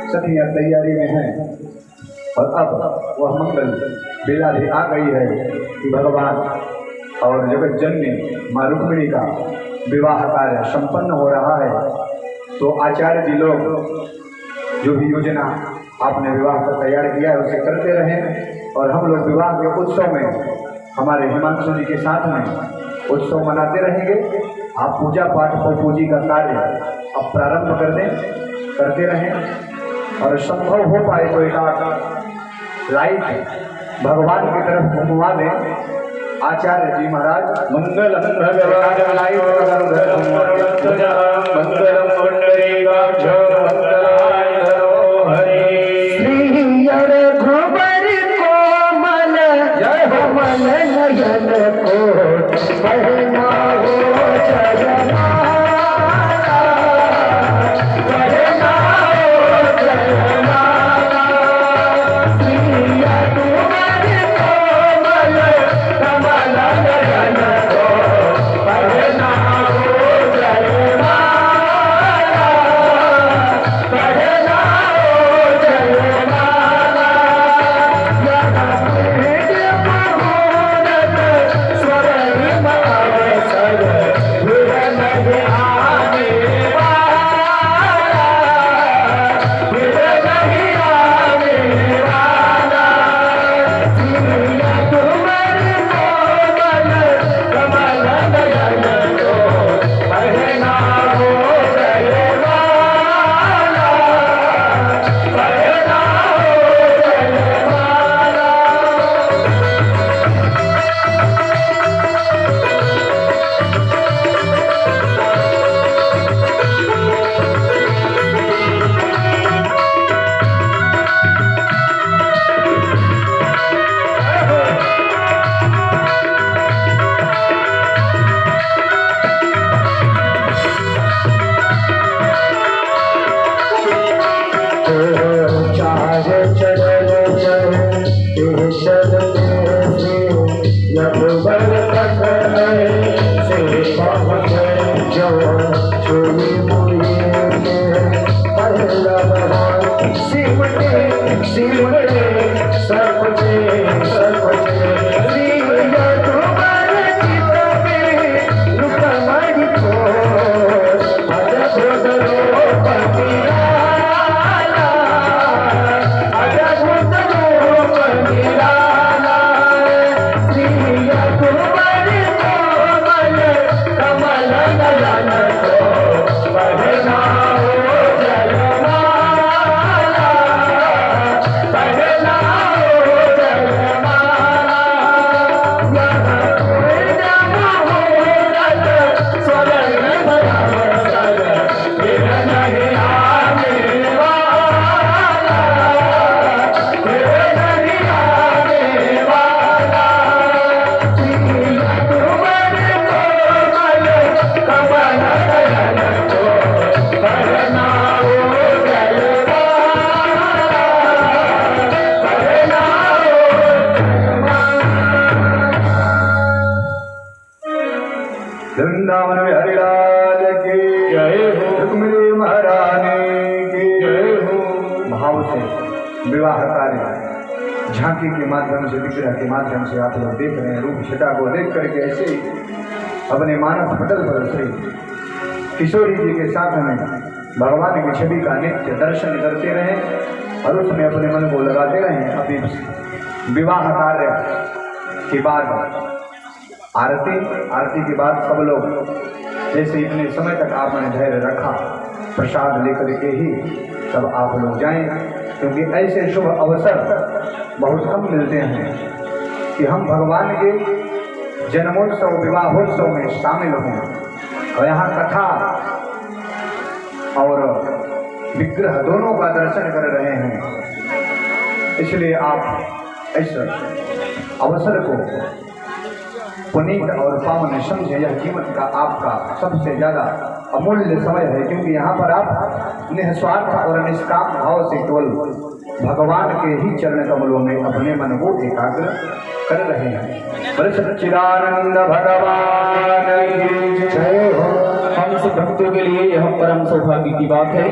सखियां तैयारी में हैं और अब वह मंगल बेला भी आ गई है कि भगवान और जगत जननी माँ रुक्मिणी का विवाह कार्य संपन्न हो रहा है। तो आचार्य जी लोग जो भी योजना आपने विवाह को तैयार किया है उसे करते रहें और हम लोग विवाह के उत्सव में हमारे हिमांशु जी के साथ में उत्सव मनाते रहेंगे। आप पूजा पाठ और पूजी का कार्य अब प्रारंभ कर दें, करते रहें और संभव हो पाए तो एक लाइट भगवान की तरफ घुमवा दें। आचार्य जी महाराज मंगलम भगवान मंगलम पुंडरीकाक्ष मंगलाय हरे श्री रघुबर कोमल जय कमल नयन को पहना हो जयमाला पहना हो जयमाला श्री रघुबर कोमल कमल नयन को पहना हो जयमाला पहना हो जयमाला स्वर्णिम अवसर विरन आने वाला विरन आने वाला श्री रघुवर कोमल कमल नयन को पहना हो जयमाला पहना हो जयमाला। चार चरण रघुबर पकड़ से पहुँच जो छुई मुई सिमटे सिमटे सबके सबके श्री रघुबर चित में रुकमणि को अद्भुत रूप निराला अद्भुत रूप निराला श्री रघुबर कोमल कमल नयन को पहना हो जयमाला पहना हो जयमाला स्वर्णिम अवसर विरन आने वाला विरन आने वाला श्री रघुवर कोमल कमल नयन को पहना हो जयमाला पहना वृंदावन में हरिलाल की जय हो रुक्मिणी महारानी की जय हो भाव से विवाह कार्य झांकी के माध्यम से विग्रह के माध्यम से आप लोग देख रहे हैं। रूप छटा को देख करके ऐसे ही अपने मानस पटल पर से किशोरी जी के साथ में भगवान की छवि का नित्य दर्शन करते रहें और उसमें अपने मन को लगाते रहें। अभी विवाह कार्य के बाद आरती के बाद सब लोग जैसे इतने समय तक आपने धैर्य रखा प्रसाद लेकर के ही तब आप लोग जाएं, क्योंकि ऐसे शुभ अवसर बहुत कम मिलते हैं कि हम भगवान के जन्मोत्सव विवाहोत्सव में शामिल हों और यहाँ कथा और विग्रह दोनों का दर्शन कर रहे हैं। इसलिए आप इस अवसर को पुनीत और पावन समझे। यह जीवन का आपका सबसे ज़्यादा अमूल्य समय है, क्योंकि यहाँ पर आप निस्वार्थ और निष्काम भाव से केवल भगवान के ही चरण कमलों में अपने मन को एकाग्र कर रहे हैं। बड़े सच्चिदानंद भगवान की जय हो। हम सब भक्तों के लिए यह परम सौभाग्य की बात है।